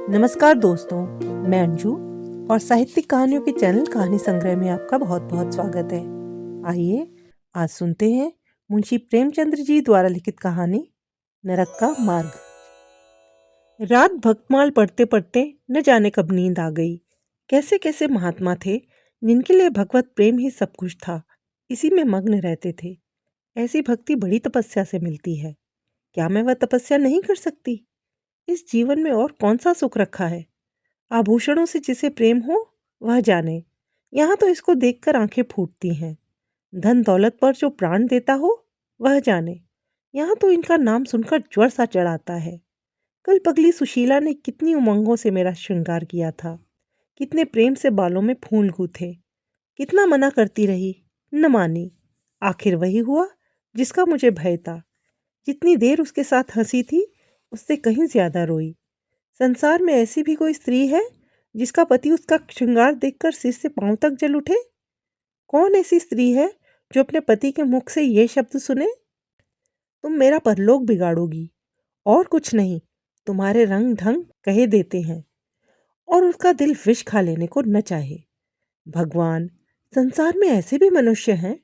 नमस्कार दोस्तों, मैं अंजू और साहित्यिक कहानियों के चैनल कहानी संग्रह में आपका बहुत बहुत स्वागत है। आइए आज सुनते हैं मुंशी प्रेमचंद्र जी द्वारा लिखित कहानी नरक का मार्ग। रात भक्तमाल पढ़ते पढ़ते न जाने कब नींद आ गई। कैसे कैसे महात्मा थे जिनके लिए भगवत प्रेम ही सब कुछ था, इसी में मग्न रहते थे। ऐसी भक्ति बड़ी तपस्या से मिलती है। क्या मैं वह तपस्या नहीं कर सकती? इस जीवन में और कौन सा सुख रखा है? आभूषणों से जिसे प्रेम हो वह जाने। यहाँ तो इसको देखकर आंखें फूटती हैं। धन दौलत पर जो प्राण देता हो वह जाने। यहाँ तो इनका नाम सुनकर ज्वर सा चढ़ाता है। कल पगली सुशीला ने कितनी उमंगों से मेरा श्रृंगार किया था, कितने प्रेम से बालों में फूल गूथे, कितना मना करती रही, न मानी। आखिर वही हुआ जिसका मुझे भय था। जितनी देर उसके साथ हंसी थी उससे कहीं ज्यादा रोई। संसार में ऐसी भी कोई स्त्री है जिसका पति उसका श्रृंगार देखकर सिर से पांव तक जल उठे? कौन ऐसी स्त्री है जो अपने पति के मुख से ये शब्द सुने, तुम मेरा परलोक बिगाड़ोगी? और कुछ नहीं, तुम्हारे रंग ढंग कहे देते हैं, और उसका दिल विष खा लेने को न चाहे। भगवान, संसार में ऐसे भी मनुष्य हैं।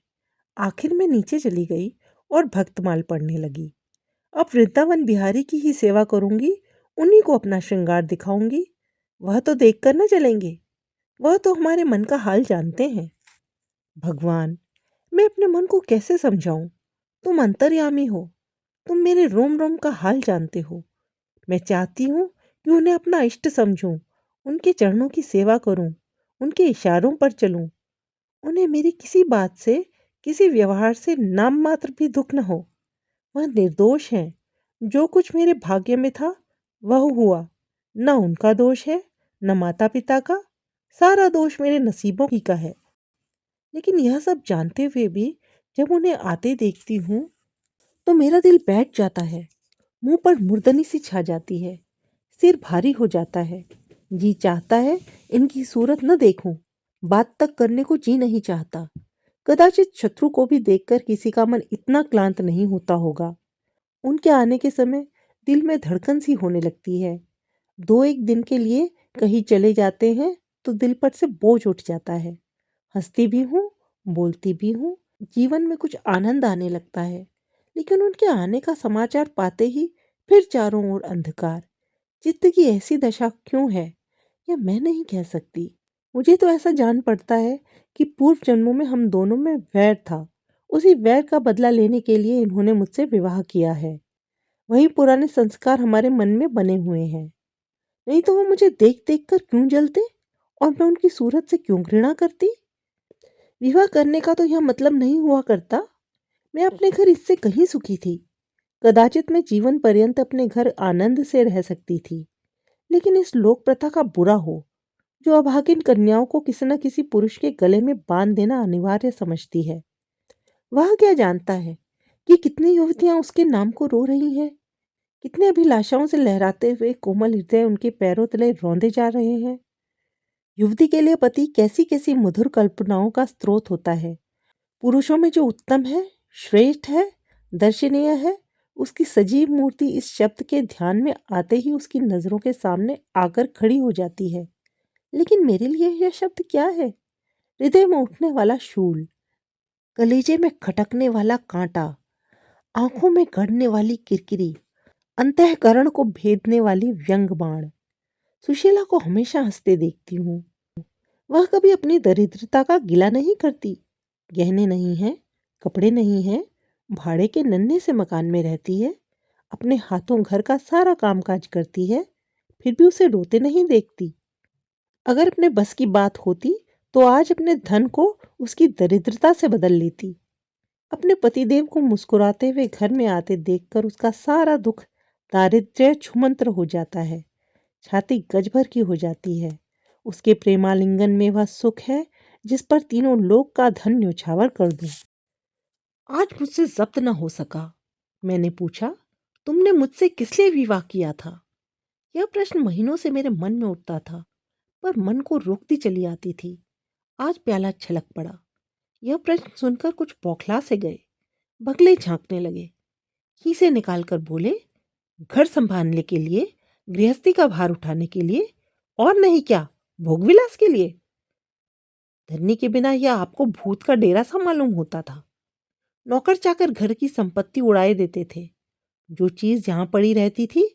आखिर में नीचे चली गई और भक्तमाल पढ़ने लगी। अब वृंदावन बिहारी की ही सेवा करूंगी, उन्हीं को अपना श्रृंगार दिखाऊंगी। वह तो देखकर न जलेंगे, वह तो हमारे मन का हाल जानते हैं। भगवान, मैं अपने मन को कैसे समझाऊं? तुम अंतर्यामी हो, तुम मेरे रोम रोम का हाल जानते हो। मैं चाहती हूँ कि उन्हें अपना इष्ट समझूं, उनके चरणों की सेवा करूं, उनके इशारों पर चलूं। उन्हें मेरी किसी बात से, किसी व्यवहार से नाम मात्र भी दुख न हो। वह निर्दोष हैं। जो कुछ मेरे भाग्य में था वह हुआ। न उनका दोष है, न माता पिता का। सारा दोष मेरे नसीबों ही का है। लेकिन यह सब जानते हुए भी जब उन्हें आते देखती हूँ तो मेरा दिल बैठ जाता है। मुंह पर मुर्दनी सी छा जाती है, सिर भारी हो जाता है। जी चाहता है इनकी सूरत न देखूं, बात तक करने को जी नहीं चाहता। कदाचित शत्रु को भी देखकर किसी का मन इतना क्लांत नहीं होता होगा। उनके आने के समय दिल में धड़कन सी होने लगती है। दो एक दिन के लिए कहीं चले जाते हैं तो दिल पर से बोझ उठ जाता है। हंसती भी हूँ, बोलती भी हूँ, जीवन में कुछ आनंद आने लगता है। लेकिन उनके आने का समाचार पाते ही फिर चारों ओर अंधकार। चित्त की ऐसी दशा क्यों है यह मैं नहीं कह सकती। मुझे तो ऐसा जान पड़ता है कि पूर्व जन्मों में हम दोनों में वैर था। उसी वैर का बदला लेने के लिए इन्होंने मुझसे विवाह किया है। वही पुराने संस्कार हमारे मन में बने हुए हैं। नहीं तो वो मुझे देख देख कर क्यों जलते और मैं उनकी सूरत से क्यों घृणा करती? विवाह करने का तो यह मतलब नहीं हुआ करता। मैं अपने घर इससे कहीं सुखी थी। कदाचित मैं जीवन पर्यंत अपने घर आनंद से रह सकती थी। लेकिन इस लोक प्रथा का बुरा हो जो अभागिन कन्याओं को किसी न किसी पुरुष के गले में बांध देना अनिवार्य समझती है। वह क्या जानता है कि कितनी युवतियां उसके नाम को रो रही हैं, कितने अभिलाषाओं से लहराते हुए कोमल हृदय उनके पैरों तले रौंदे जा रहे हैं। युवती के लिए पति कैसी कैसी मधुर कल्पनाओं का स्रोत होता है। पुरुषों में जो उत्तम है, श्रेष्ठ है, दर्शनीय है, उसकी सजीव मूर्ति इस शब्द के ध्यान में आते ही उसकी नजरों के सामने आकर खड़ी हो जाती है। लेकिन मेरे लिए यह शब्द क्या है? हृदय में उठने वाला शूल, कलेजे में खटकने वाला कांटा, आंखों में गड़ने वाली किरकिरी, अंतःकरण को भेदने वाली व्यंग बाण। सुशीला को हमेशा हंसते देखती हूँ। वह कभी अपनी दरिद्रता का गिला नहीं करती। गहने नहीं हैं, कपड़े नहीं हैं, भाड़े के नन्हे से मकान में रहती है, अपने हाथों घर का सारा कामकाज करती है, फिर भी उसे रोते नहीं देखती। अगर अपने बस की बात होती तो आज अपने धन को उसकी दरिद्रता से बदल लेती। अपने पतिदेव को मुस्कुराते हुए घर में आते देखकर उसका सारा दुख दारिद्र्य छुमंत्र हो जाता है। छाती गज भर की हो जाती है। उसके प्रेमालिंगन में वह सुख है जिस पर तीनों लोक का धन न्योछावर कर दूं। आज मुझसे जब्त न हो सका। मैंने पूछा, तुमने मुझसे किस लिए विवाह किया था? यह प्रश्न महीनों से मेरे मन में उठता था, पर मन को रोकती चली आती थी। आज प्याला छलक पड़ा। यह प्रश्न सुनकर कुछ बौखला से गए। बगले झांकने लगे। खीसे निकालकर बोले, घर संभालने के लिए गृहस्थी का भार उठाने के लिए, और नहीं क्या भोगविलास के लिए। धन्य के बिना यह आपको भूत का डेरा सा मालूम होता था। नौकर चाकर घर की संपत्ति उड़ाए देते थे। जो चीज जहां पड़ी रहती थी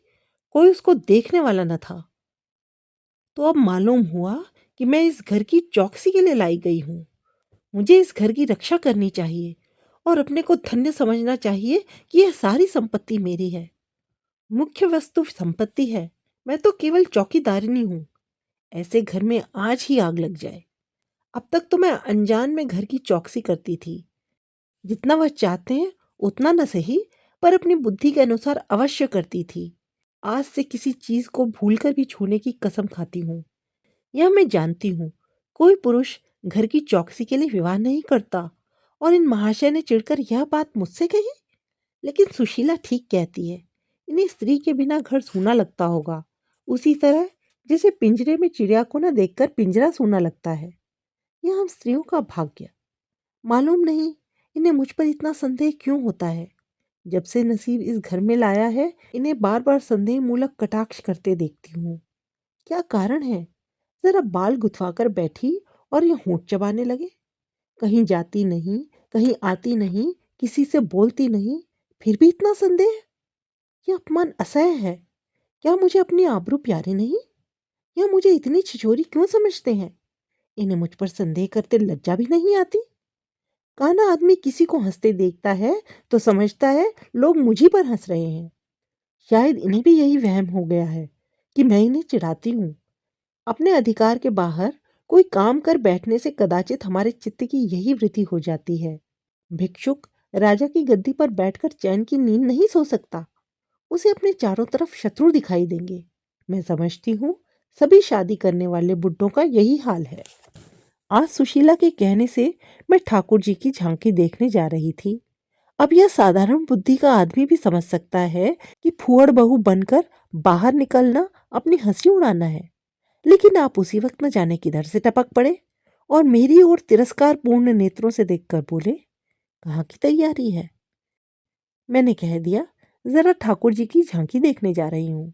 कोई उसको देखने वाला न था। तो अब मालूम हुआ कि मैं इस घर की चौकसी के लिए लाई गई हूं। मुझे इस घर की रक्षा करनी चाहिए और अपने को धन्य समझना चाहिए कि यह सारी संपत्ति मेरी है। मुख्य वस्तु संपत्ति है, मैं तो केवल चौकीदारिनी हूं। ऐसे घर में आज ही आग लग जाए। अब तक तो मैं अनजान में घर की चौकसी करती थी। जितना वह चाहते हैं उतना न सही, पर अपनी बुद्धि के अनुसार अवश्य करती थी। आज से किसी चीज को भूलकर भी छूने की कसम खाती हूँ। यह मैं जानती हूँ, कोई पुरुष घर की चौकसी के लिए विवाह नहीं करता। और इन महाशय ने चिढ़कर यह बात मुझसे कही। लेकिन सुशीला ठीक कहती है, इन्हें स्त्री के बिना घर सूना लगता होगा, उसी तरह जैसे पिंजरे में चिड़िया को न देखकर पिंजरा सूना लगता है। यह हम स्त्रियों का भाग्य। मालूम नहीं इन्हें मुझ पर इतना संदेह क्यों होता है। जब से नसीब इस घर में लाया है, इन्हें बार बार संदेह मूलक कटाक्ष करते देखती हूँ। क्या कारण है? जरा बाल गुथवाकर बैठी और ये होंठ चबाने लगे। कहीं जाती नहीं, कहीं आती नहीं, किसी से बोलती नहीं, फिर भी इतना संदेह। यह अपमान असह्य है। क्या मुझे अपनी आबरू प्यारी नहीं? या मुझे इतनी छिछोरी क्यों समझते हैं? इन्हें मुझ पर संदेह करते लज्जा भी नहीं आती। काना आदमी किसी को हंसते देखता है तो समझता है लोग मुझी पर हंस रहे हैं। शायद इन्हें भी यही वहम हो गया है कि मैं इन्हें चिढ़ाती हूँ। अपने अधिकार के बाहर कोई काम कर बैठने से कदाचित हमारे चित्त की यही वृत्ति हो जाती है। भिक्षुक राजा की गद्दी पर बैठकर चैन की नींद नहीं सो सकता। उसे अपने चारों तरफ शत्रु दिखाई देंगे। मैं समझती हूँ सभी शादी करने वाले बुड्ढों का यही हाल है। आज सुशीला के कहने से मैं ठाकुर जी की झांकी देखने जा रही थी। अब यह साधारण बुद्धि का आदमी भी समझ सकता है कि फूहड़ बहू बनकर बाहर निकलना अपनी हंसी उड़ाना है। लेकिन आप उसी वक्त न जाने किधर से टपक पड़े और मेरी ओर तिरस्कार पूर्ण नेत्रों से देखकर बोले, कहाँ की तैयारी है? मैंने कह दिया, जरा ठाकुर जी की झांकी देखने जा रही हूँ।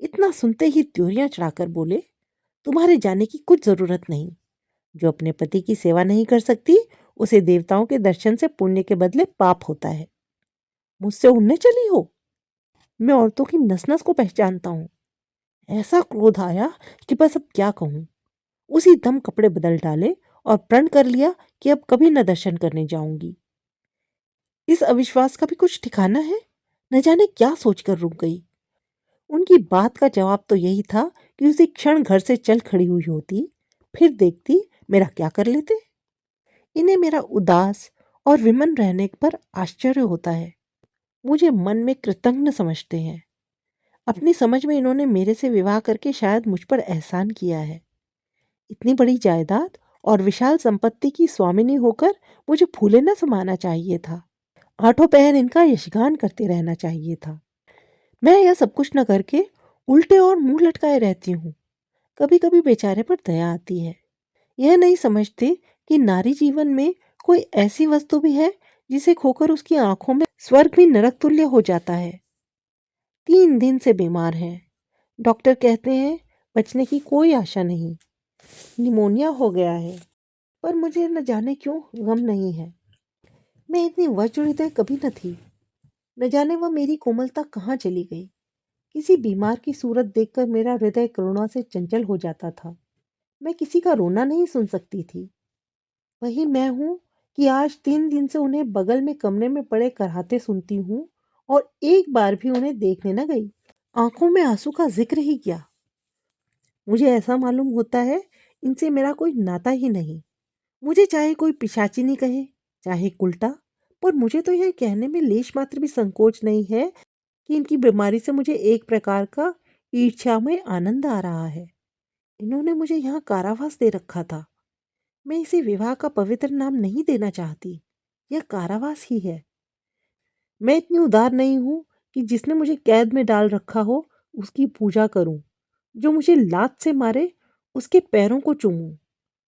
इतना सुनते ही त्योरियां चढ़ाकर बोले, तुम्हारे जाने की कुछ जरूरत नहीं। जो अपने पति की सेवा नहीं कर सकती उसे देवताओं के दर्शन से पुण्य के बदले पाप होता है। मुझसे उड़ने चली हो? मैं औरतों की नस नस को पहचानता हूँ। ऐसा क्रोध आया कि बस अब क्या कहूँ। उसी दम कपड़े बदल डाले और प्रण कर लिया कि अब कभी न दर्शन करने जाऊंगी। इस अविश्वास का भी कुछ ठिकाना है? न जाने क्या सोचकर रुक गई। उनकी बात का जवाब तो यही था कि उसी क्षण घर से चल खड़ी हुई होती, फिर देखती मेरा क्या कर लेते। इन्हें मेरा उदास और विमन रहने पर आश्चर्य होता है। मुझे मन में कृतज्ञ समझते हैं। अपनी समझ में इन्होंने मेरे से विवाह करके शायद मुझ पर एहसान किया है। इतनी बड़ी जायदाद और विशाल संपत्ति की स्वामिनी होकर मुझे फूले न समाना चाहिए था। आठों पहर इनका यशगान करते रहना चाहिए था। मैं यह सब कुछ न करके उल्टे और मुंह लटकाए रहती हूँ। कभी कभी बेचारे पर दया आती है। यह नहीं समझते कि नारी जीवन में कोई ऐसी वस्तु भी है जिसे खोकर उसकी आंखों में स्वर्ग भी नरक तुल्य हो जाता है। 3 दिन से बीमार हैं। डॉक्टर कहते हैं बचने की कोई आशा नहीं, निमोनिया हो गया है। पर मुझे न जाने क्यों गम नहीं है। मैं इतनी वज्र हृदय कभी न थी। न जाने वह मेरी कोमलता कहाँ चली गई। किसी बीमार की सूरत देखकर मेरा हृदय करुणा से चंचल हो जाता था। मैं किसी का रोना नहीं सुन सकती थी। वही मैं हूँ कि आज 3 दिन से उन्हें बगल में कमरे में पड़े कराहते सुनती हूँ और एक बार भी उन्हें देखने न गई। आंखों में आंसू का जिक्र ही क्या। मुझे ऐसा मालूम होता है इनसे मेरा कोई नाता ही नहीं। मुझे चाहे कोई पिशाचिनी कहे, चाहे उल्टा, पर मुझे तो यह कहने में लेश मात्र भी संकोच नहीं है कि इनकी बीमारी से मुझे एक प्रकार का ईर्ष्या में आनंद आ रहा है। इन्होंने मुझे यहाँ कारावास दे रखा था। मैं इसे विवाह का पवित्र नाम नहीं देना चाहती। यह कारावास ही है। मैं इतनी उदार नहीं हूँ कि जिसने मुझे कैद में डाल रखा हो उसकी पूजा करूं। जो मुझे लात से मारे उसके पैरों को चूमूं।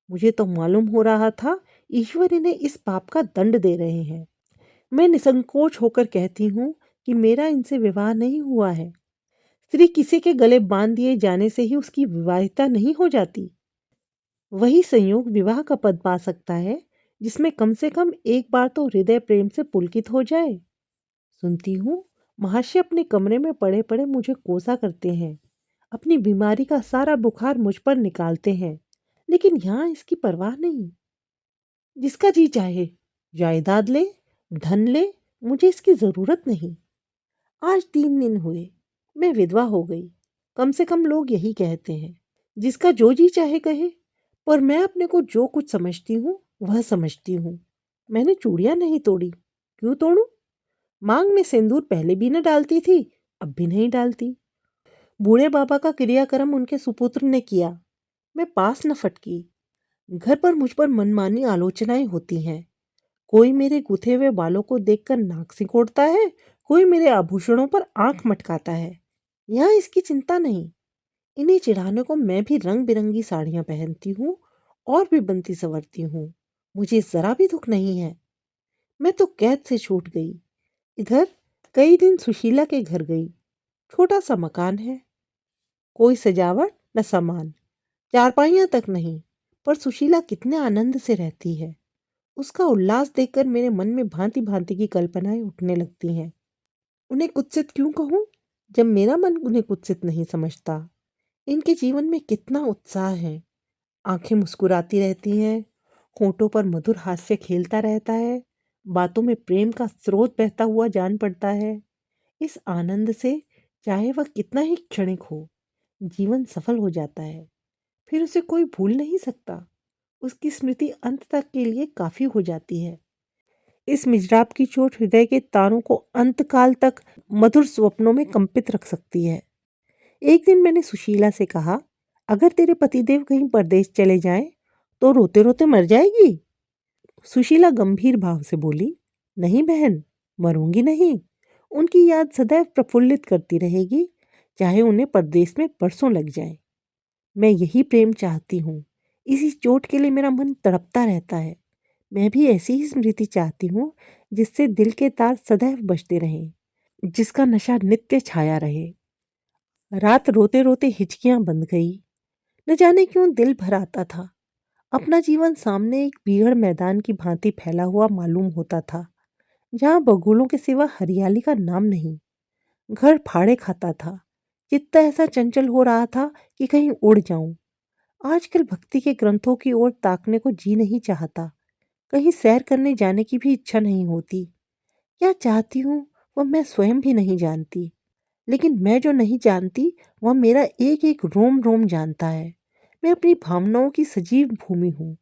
मुझे तो मालूम हो रहा था ईश्वर इन्हें इस पाप का दंड दे रहे हैं। मैं निसंकोच होकर कहती हूँ कि मेरा इनसे विवाह नहीं हुआ है। स्त्री किसी के गले बांध दिए जाने से ही उसकी विवाहिता नहीं हो जाती। वही संयोग विवाह का पद पा सकता है जिसमें कम से कम एक बार तो हृदय प्रेम से पुलकित हो जाए। सुनती हूँ महाशय अपने कमरे में पड़े पड़े मुझे कोसा करते हैं, अपनी बीमारी का सारा बुखार मुझ पर निकालते हैं, लेकिन यहाँ इसकी परवाह नहीं। जिसका जी चाहे जायदाद ले, धन ले, मुझे इसकी जरूरत नहीं। आज 3 दिन हुए मैं विधवा हो गई। कम से कम लोग यही कहते हैं, जिसका जो जी चाहे कहे, पर मैं अपने को जो कुछ समझती हूँ वह समझती हूँ। मैंने चूड़ियां नहीं तोड़ी, क्यों तोड़ूं? मांग में सिंदूर पहले भी न डालती थी, अब भी नहीं डालती। बूढ़े बाबा का क्रियाक्रम उनके सुपुत्र ने किया, मैं पास न फटकी। घर पर मुझ पर मनमानी आलोचनाएं होती हैं। कोई मेरे गुथे हुए बालों को देखकर नाक सिकोड़ता है, कोई मेरे आभूषणों पर आंख मटकाता है। यहाँ इसकी चिंता नहीं। इन्हें चिढ़ाने को मैं भी रंग बिरंगी साड़ियां पहनती हूँ और भी बनती संवरती हूँ। मुझे जरा भी दुख नहीं है। मैं तो कैद से छूट गई। इधर कई दिन सुशीला के घर गई। छोटा सा मकान है, कोई सजावट न सामान, चारपाइयां तक नहीं, पर सुशीला कितने आनंद से रहती है। उसका उल्लास देखकर मेरे मन में भांति भांति की कल्पनाएं उठने लगती हैं। उन्हें कुत्सित क्यों कहूं, जब मेरा मन उन्हें कुत्सित नहीं समझता। इनके जीवन में कितना उत्साह है। आंखें मुस्कुराती रहती हैं, होठों पर मधुर हास्य खेलता रहता है, बातों में प्रेम का स्रोत बहता हुआ जान पड़ता है। इस आनंद से चाहे वह कितना ही क्षणिक हो, जीवन सफल हो जाता है। फिर उसे कोई भूल नहीं सकता। उसकी स्मृति अंत तक के लिए काफी हो जाती है। इस मिजराब की चोट हृदय के तारों को अंतकाल तक मधुर स्वप्नों में कंपित रख सकती है। एक दिन मैंने सुशीला से कहा, अगर तेरे पतिदेव कहीं परदेश चले जाएं, तो रोते रोते मर जाएगी? सुशीला गंभीर भाव से बोली, नहीं बहन, मरूंगी नहीं। उनकी याद सदैव प्रफुल्लित करती रहेगी, चाहे उन्हें परदेश में बरसों लग जाए। मैं यही प्रेम चाहती हूँ। इसी चोट के लिए मेरा मन तड़पता रहता है। मैं भी ऐसी ही स्मृति चाहती हूँ, जिससे दिल के तार सदैव बजते रहें, जिसका नशा नित्य छाया रहे। रात रोते रोते हिचकियां बंध गई। न जाने क्यों दिल भर आता था। अपना जीवन सामने एक बीहड़ मैदान की भांति फैला हुआ मालूम होता था, जहाँ बगुलों के सिवा हरियाली का नाम नहीं। घर फाड़े खाता था। चित्त ऐसा चंचल हो रहा था कि कहीं उड़ जाऊं। आजकल भक्ति के ग्रंथों की ओर ताकने को जी नहीं चाहता। कहीं सैर करने जाने की भी इच्छा नहीं होती। क्या चाहती हूँ वह मैं स्वयं भी नहीं जानती। लेकिन मैं जो नहीं जानती वह मेरा एक एक रोम रोम जानता है। मैं अपनी भावनाओं की सजीव भूमि हूँ।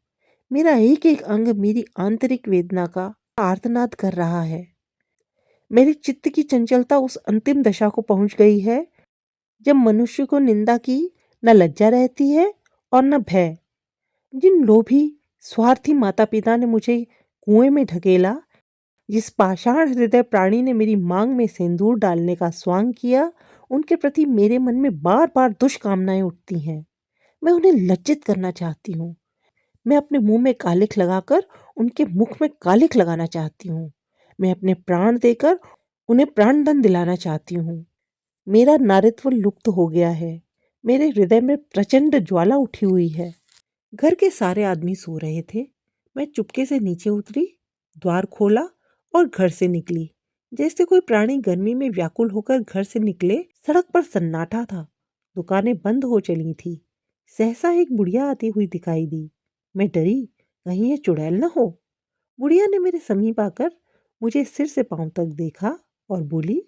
मेरा एक एक अंग मेरी आंतरिक वेदना का आर्तनाद कर रहा है। मेरे चित्त की चंचलता उस अंतिम दशा को पहुंच गई है, जब मनुष्य को निंदा की न लज्जा रहती है और न भय। जिन लोभी स्वार्थी माता पिता ने मुझे कुएं में ढकेला, जिस पाषाण हृदय प्राणी ने मेरी मांग में सिंदूर डालने का स्वांग किया, उनके प्रति मेरे मन में बार बार दुष्कामनाएं उठती हैं। मैं उन्हें लज्जित करना चाहती हूँ। मैं अपने मुंह में कालिख लगाकर उनके मुख में कालिख लगाना चाहती हूँ। मैं अपने प्राण देकर उन्हें प्राणदंड दिलाना चाहती हूँ। मेरा नारित्व लुप्त हो गया है। मेरे हृदय में प्रचंड ज्वाला उठी हुई है। घर के सारे आदमी सो रहे थे। मैं चुपके से नीचे उतरी, द्वार खोला और घर से निकली। जैसे कोई प्राणी गर्मी में व्याकुल होकर घर से निकले। सड़क पर सन्नाटा था। दुकानें बंद हो चली थी। सहसा एक बुढ़िया आती हुई दिखाई दी। मैं डरी, कहीं ये चुड़ैल न हो। बुढ़िया ने मेरे समीप आकर मुझे सिर से पांव तक देखा और बोली,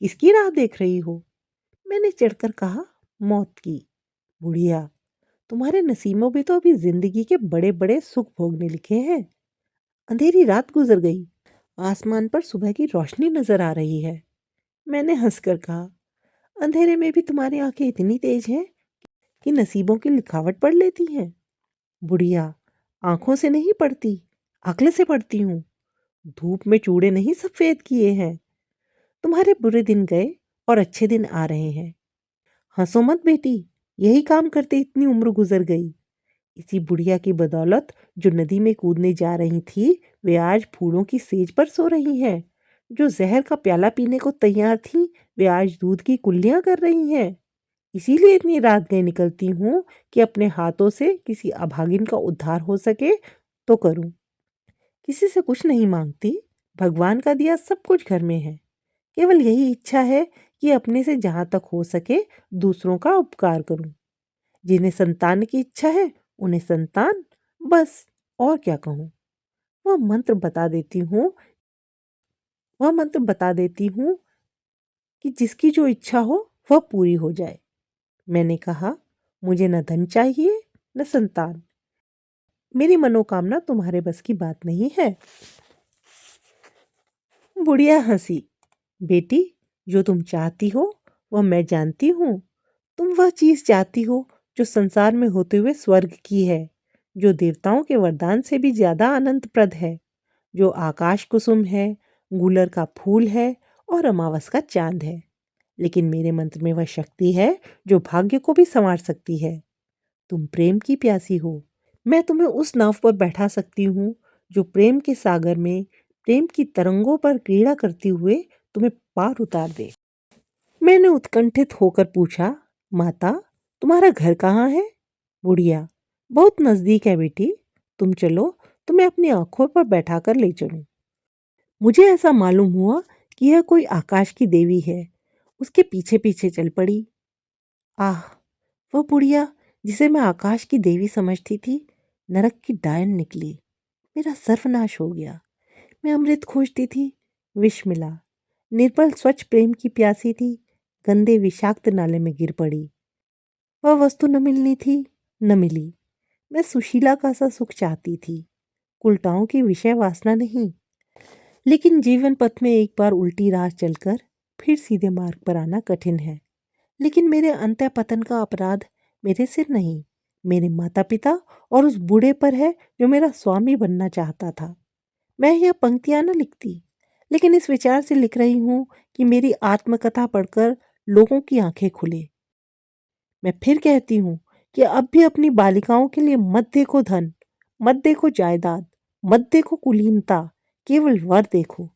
किसकी राह देख रही हो? मैंने चिढ़कर कहा, मौत की। बुढ़िया, तुम्हारे नसीबों में तो अभी जिंदगी के बड़े बड़े सुख भोगने लिखे हैं। अंधेरी रात गुजर गई। आसमान पर सुबह की रोशनी नजर आ रही है। मैंने हंसकर कहा, अंधेरे में भी तुम्हारी आंखें इतनी तेज हैं कि नसीबों की लिखावट पढ़ लेती हैं। बुढ़िया, आंखों से नहीं पढ़ती, अक्ल से पढ़ती हूँ। धूप में चूड़े नहीं सफेद किए हैं। तुम्हारे बुरे दिन गए और अच्छे दिन आ रहे हैं। हंसो मत बेटी, यही काम करते इतनी उम्र गुजर गई। इसी बुढ़िया की बदौलत जो नदी में कूदने जा रही थी, वे आज फूलों की सेज पर सो रही हैं। जो जहर का प्याला पीने को तैयार थी, वे आज दूध की कुल्लियां कर रही हैं। इसीलिए इतनी रात गए निकलती हूँ कि अपने हाथों से किसी अभागिन का उद्धार हो सके तो करूं। किसी से कुछ नहीं मांगती, भगवान का दिया सब कुछ घर में है। केवल यही इच्छा है कि अपने से जहां तक हो सके दूसरों का उपकार करूं। जिन्हें संतान की इच्छा है उन्हें संतान, बस। और क्या कहूँ। वह मंत्र बता देती हूँ वह मंत्र बता देती हूँ कि जिसकी जो इच्छा हो वह पूरी हो जाए। मैंने कहा, मुझे न धन चाहिए न संतान। मेरी मनोकामना तुम्हारे बस की बात नहीं है। बुढ़िया हंसी। बेटी, जो तुम चाहती हो वह मैं जानती हूँ। तुम वह चीज चाहती हो जो संसार में होते हुए स्वर्ग की है, जो देवताओं के वरदान से भी ज्यादा आनंदप्रद है, जो आकाश कुसुम है, गूलर का फूल है और अमावस का चांद है। लेकिन मेरे मंत्र में वह शक्ति है जो भाग्य को भी संवार सकती है। तुम प्रेम की प्यासी हो। मैं तुम्हें उस नाव पर बैठा सकती हूँ जो प्रेम के सागर में प्रेम की तरंगों पर क्रीड़ा करते हुए तुम्हें पार उतार दे। मैंने उत्कंठित होकर पूछा, माता, तुम्हारा घर कहाँ है? बुढ़िया, बहुत नजदीक है बेटी। तुम चलो, तुम्हें अपनी आंखों पर बैठा कर ले चलूं। मुझे ऐसा मालूम हुआ कि यह कोई आकाश की देवी है। उसके पीछे पीछे चल पड़ी। आह, वह बुढ़िया जिसे मैं आकाश की देवी समझती थी, नरक की डायन निकली। मेरा सर्वनाश हो गया। मैं अमृत खोजती थी, विष मिला। निर्बल स्वच्छ प्रेम की प्यासी थी, गंदे विषाक्त नाले में गिर पड़ी। वह वस्तु न मिलनी थी, न मिली। मैं सुशीला का सा सुख चाहती थी, उल्टाओं की विषय वासना नहीं। लेकिन जीवन पथ में एक बार उल्टी राह चलकर फिर सीधे मार्ग पर आना कठिन है। लेकिन मेरे अंतः पतन का अपराध मेरे सिर नहीं, मेरे माता पिता और उस बूढ़े पर है जो मेरा स्वामी बनना चाहता था। मैं यह पंक्तियां न लिखती, लेकिन इस विचार से लिख रही हूँ कि मेरी आत्मकथा पढ़कर लोगों की आंखें खुले। मैं फिर कहती हूँ कि अब भी अपनी बालिकाओं के लिए मत देखो धन, मत देखो जायदाद, मत देखो कुलीनता, केवल वर देखो।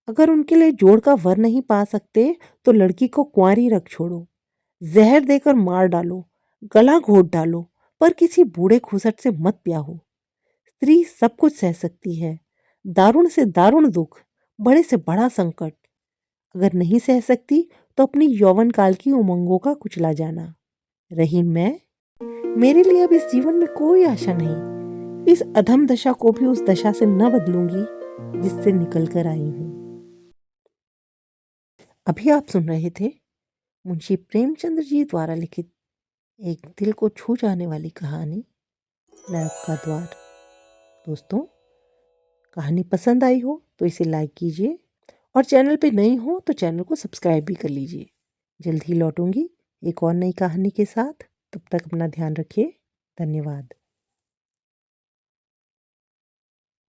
अगर उनके लिए जोड़ का वर नहीं पा सकते तो लड़की को कुंवारी रख छोड़ो, जहर देकर मार डालो, गला घोट डालो, पर किसी बूढ़े खुसट से मत ब्याहो। स्त्री सब कुछ सह सकती है, दारुण से दारुण दुख, बड़े से बड़ा संकट। अगर नहीं सह सकती तो अपनी यौवन काल की उमंगों का कुचला जाना। रही मैं, मेरे लिए अब इस जीवन में कोई आशा नहीं। इस अधम दशा को भी उस दशा से न बदलूंगी जिससे निकल कर आई हूं। अभी आप सुन रहे थे मुंशी प्रेमचंद्र जी द्वारा लिखित एक दिल को छू जाने वाली कहानी, नरक का द्वार। दोस्तों, कहानी पसंद आई हो तो इसे लाइक कीजिए और चैनल पे नए हो तो चैनल को सब्सक्राइब भी कर लीजिए। जल्द ही लौटूंगी एक और नई कहानी के साथ। तब तक अपना ध्यान रखिए। धन्यवाद।